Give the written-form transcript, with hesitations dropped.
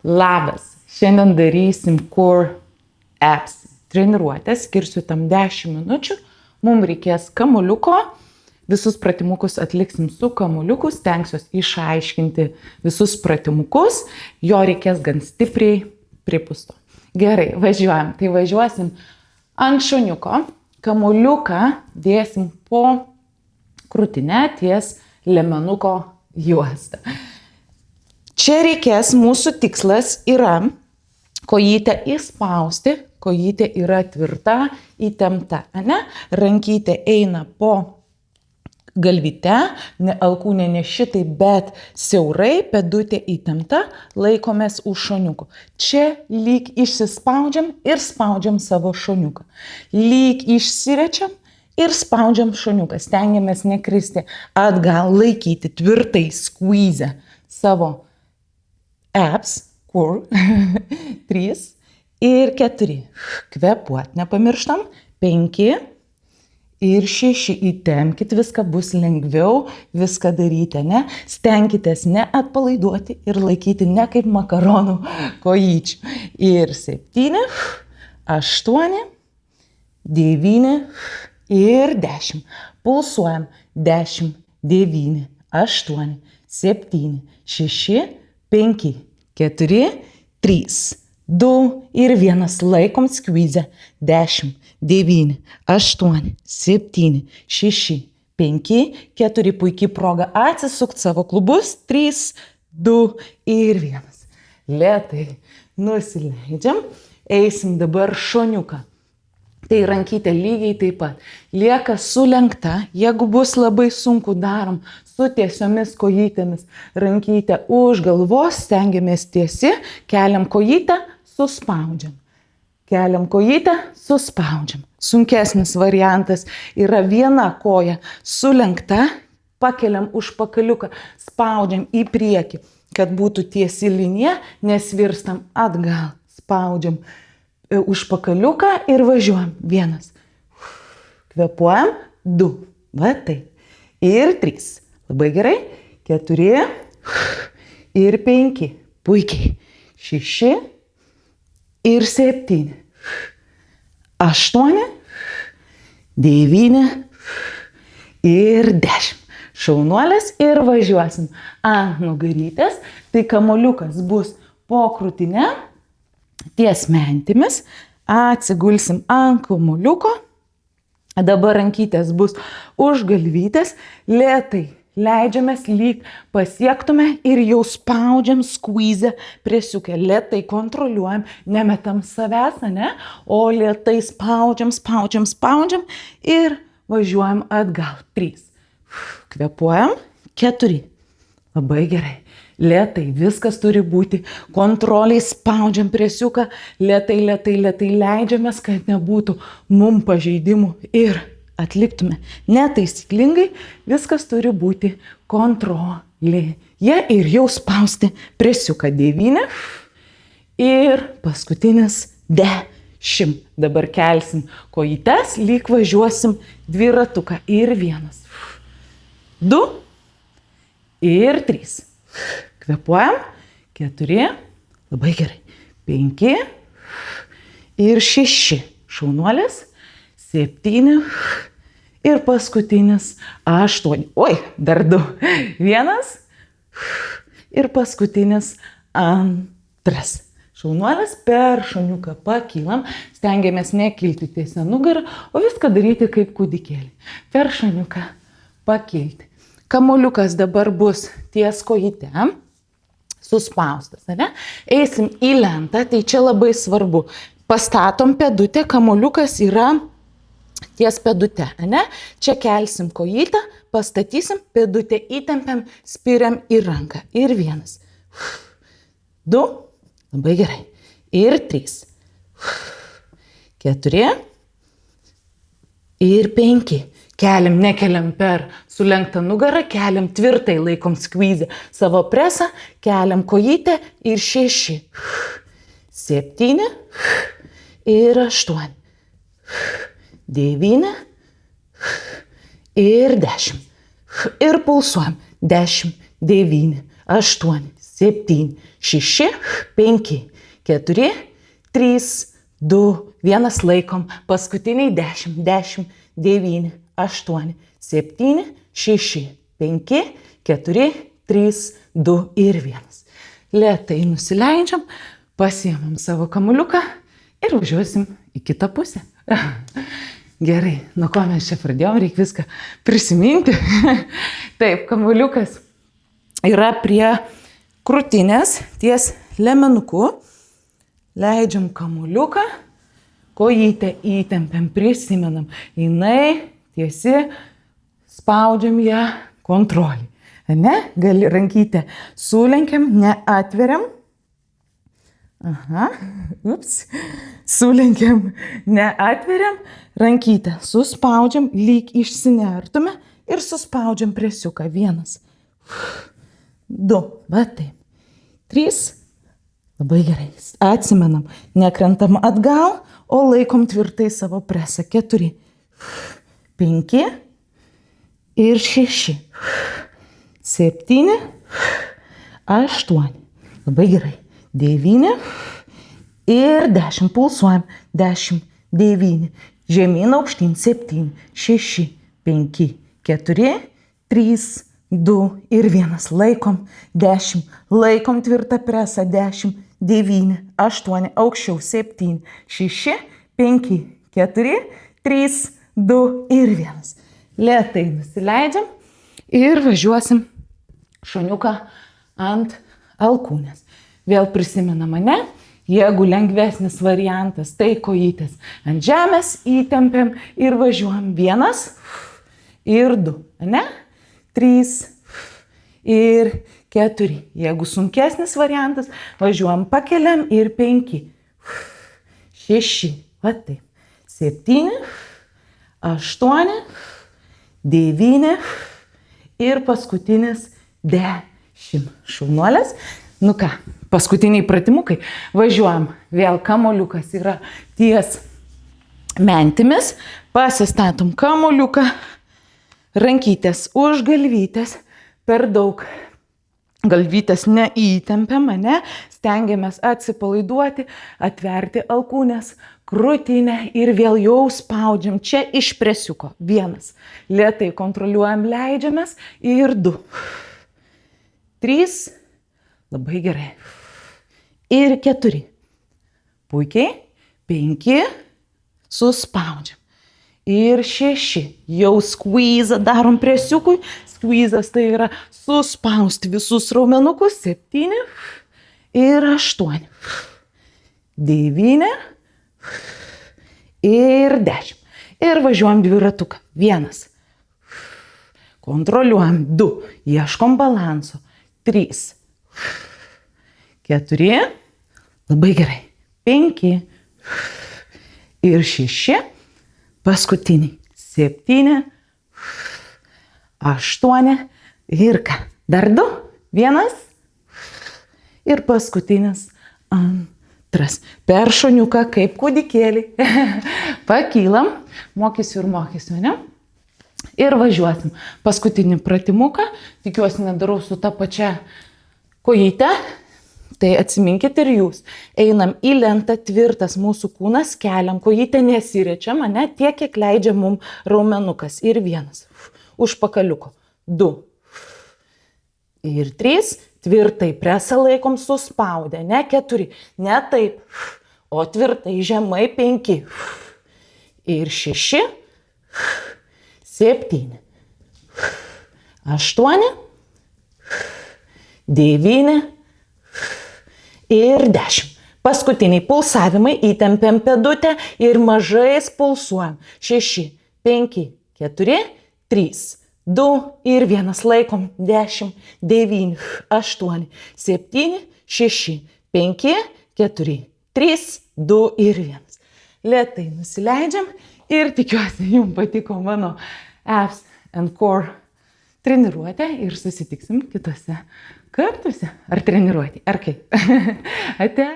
Labas. Šiandien darysim core abs treniruotę, skirsiu tam 10 minučių. Mums reikės kamuoliuko, visus pratimukus atliksim su kamuoliuku, stengsiuos išaiškinti visus pratimukus, jo reikės gan stipriai pripusto. Gerai, važiuojam. Tai važiuosim ant šuniuko, kamuoliuką dėsim po krūtinę ties liemenuko juostą. Čia reikės, mūsų tikslas yra kojytę įspausti, kojytė yra tvirta, įtempta, ane? Rankytė eina po galvyte, alkūnė ne šitai, bet siaurai, pėdutė įtempta, laikomės už šoniuko. Čia lyg išsispaudžiam ir spaudžiam savo šoniuką. Lyg išsirečiam ir spaudžiam šoniuką. Stengiamės nekristi atgal, laikyti tvirtai, squeeze savo abs, kur 3 ir 4. Kvepuot nepamirštam. 5 ir 6. Įtempkit, viską bus lengviau, viską daryti, ne? Stenkitės neatpalaiduoti ir laikyti ne kaip makaronų kojyčių. Ir 7, 8, 9 ir 10. Pulsuojam. 10, 9, 8, 7, 6, 5, 4, 3, 2 ir 1. Laikom squeeze. 10, 9, 8, 7, 6, 5, 4. Puikiai proga atsisukt savo klubus. 3, 2 ir 1. Lėtai nusileidžiam. Eisim dabar šoniuką. Tai rankytė lygiai taip pat. Lieka sulenkta. Jeigu bus labai sunku, darom su tiesiomis kojytėmis. Rankytė už galvos, stengiamės tiesi, keliam kojytę, suspaudžiam. Keliam kojytę, suspaudžiam. Sunkesnis variantas yra viena koja sulenkta, pakeliam užpakaliuką, spaudžiam į priekį, kad būtų tiesi linija, nesvirstam atgal, spaudžiam užpakaliuką ir važiuojam. 1. Kvepuojam. 2. Va taip. Ir 3. Labai gerai. 4. Ir 5. Puikiai. 6. Ir 7. 8. 9. Ir 10. Šaunuolės ir važiuosim ant nugarytės. Tai kamuoliukas bus po krūtinę. Ties mentimis, atsigulsim ant kamuoliuko, dabar rankytės bus už galvytės, lėtai leidžiamės lyg pasiektume ir jau spaudžiam squeeze presiukę, lėtai kontroliuojam, nemetam savęs, ne? O lėtai spaudžiam ir važiuojam atgal. 3. Kvepuojam. 4. Labai gerai. Lėtai, viskas turi būti kontroliai, spaudžiam presiuką, lėtai leidžiamės, kad nebūtų mum pažeidimų ir atliktume netaisyklingai, viskas turi būti kontrolėje ir jau spausti presiuką. 9 ir paskutinis 10. Dabar kelsim kojytes, lyg važiuosim dviratuką ir 1, 2 ir 3. Kvepuojam. 4. Labai gerai. 5 ir 6. Šaunuolės. 7 ir paskutinis 8. Oi, dar 2. 1 ir paskutinis 2. Šaunuolės, per šoniuką pakylam, stengiamės nekilti tiesia nugarą, o viską daryti kaip kūdikėlį. Per šoniuką pakilti. Kamuoliukas dabar bus ties kojytėm, suspaustas, ne? Eisim į lentą, tai čia labai svarbu. Pastatom pėdutę, kamuoliukas yra ties pėdute, ne? Čia kelsim kojytę, pastatysim, pėdutę įtempiam, spiriam į ranką. Ir 1, 2, labai gerai. Ir 3, 4 ir 5. Keliam, nekeliam per sulenktą nugarą, keliam tvirtai, laikom squeeze savo presą, keliam kojytę ir 6, 7 ir 8, 9 ir 10. Ir pulsuojam. 10, 9, 8, 7, 6, 5, 4, 3, 2, 1, laikom. Paskutiniai 10, 10, 9, 8, 7, 6, 5, 4, 3, 2 ir 1. Lėtai nusileidžiam, pasiemam savo kamuliuką ir važiuosim į kitą pusę. Gerai, nuo ko mes čia pradėjom, reikia viską prisiminti. Taip, kamuliukas yra prie krūtinės, ties liemenuku. Leidžiam kamuliuką, kojytę įtempiam, prisimenam. Jinai tiesi, spaudžiam ją kontrolį. Ne? Gali rankytę sulenkiam, neatveriam. Sulenkiam, neatveriam, rankytę suspaudžiam, lyg išsinertume ir suspaudžiam presiuką. 1, 2, va taip. 3, labai gerai. Atsimenam, nekrentam atgal, o laikom tvirtai savo presą. 4, 5 ir 6, 7, 8, labai gerai. 9 ir 10. Pulsuojam. 10, 9. Žemyn aukštyn. 7, 6, 5, 4, 3, 2 ir 1. Laikom. 10. Laikom tvirtą presą. 10, 9, 8. Aukščiau. 7, 6, 5, 4, 3, 2 ir 1. Lėtai nusileidžiam ir važiuosim šuniuką ant alkūnės. Vėl prisimena mane, jeigu lengvesnis variantas, tai kojytės ant žemės įtempiam ir važiuojam. 1 ir 2, ne? 3 ir 4. Jeigu sunkesnis variantas, važiuojam, pakeliam ir 5, 6, va taip. 7, 8, 9 ir paskutinis 10. Šaunuolės. Nu ką, paskutiniai pratimukai. Važiuojam. Vėl kamuoliukas yra ties mentimis. Pasistatom kamuoliuką. Rankytės už galvytės. Per daug galvytės neįtempiam, ne? Stengiamės atsipalaiduoti, atverti alkūnės, krūtinę ir vėl jau spaudžiam čia iš presiuko. 1. Lėtai kontroliuojam, leidžiamės ir 2. 3. Labai gerai. Ir 4. Puikiai. 5. Suspaudžiam. Ir 6. Jau skvyzą darom presiukui. Skvyzas tai yra suspausti visus raumenukus. 7. Ir 8. 9. Ir 10. Ir važiuojam dviratuką. 1. Kontroliuojam. 2. Ieškom balanso. 3. 4. Labai gerai. 5. Ir 6. Paskutiniai. 7. 8. Ir ką? Dar 2. 1. Ir paskutinis 2. Per šuniuką kaip kūdikėlį. Pakylam. Mokysiu, ne? Ir važiuosim. Paskutinį pratimuką. Tikiuosi nedarau su ta pačia kojyte. Tai atsiminkit ir jūs. Einam į lentą, tvirtas mūsų kūnas, keliam, kojytę nesirečiam, ne? Tiek, kiek leidžia mum raumenukas. Ir 1. Užpakaliuko. 2. Ir 3. Tvirtai presą laikom suspaudę. Ne 4. Ne taip. O tvirtai žemai 5. Ir 6. 7. 8. 9. Ir 10. Paskutiniai pulsavimai, įtempiam pėdutę ir mažais pulsuojam. 6, 5, 4, 3, 2 ir 1. Laikom. 10, 9, 8, 7, 6, 5, 4, 3, 2 ir 1. Lėtai nusileidžiam ir tikiuosi, jums patiko mano abs and core treniruotė ir susitiksim kitose kartuose. Ar treniruotė, ar kaip? Ate.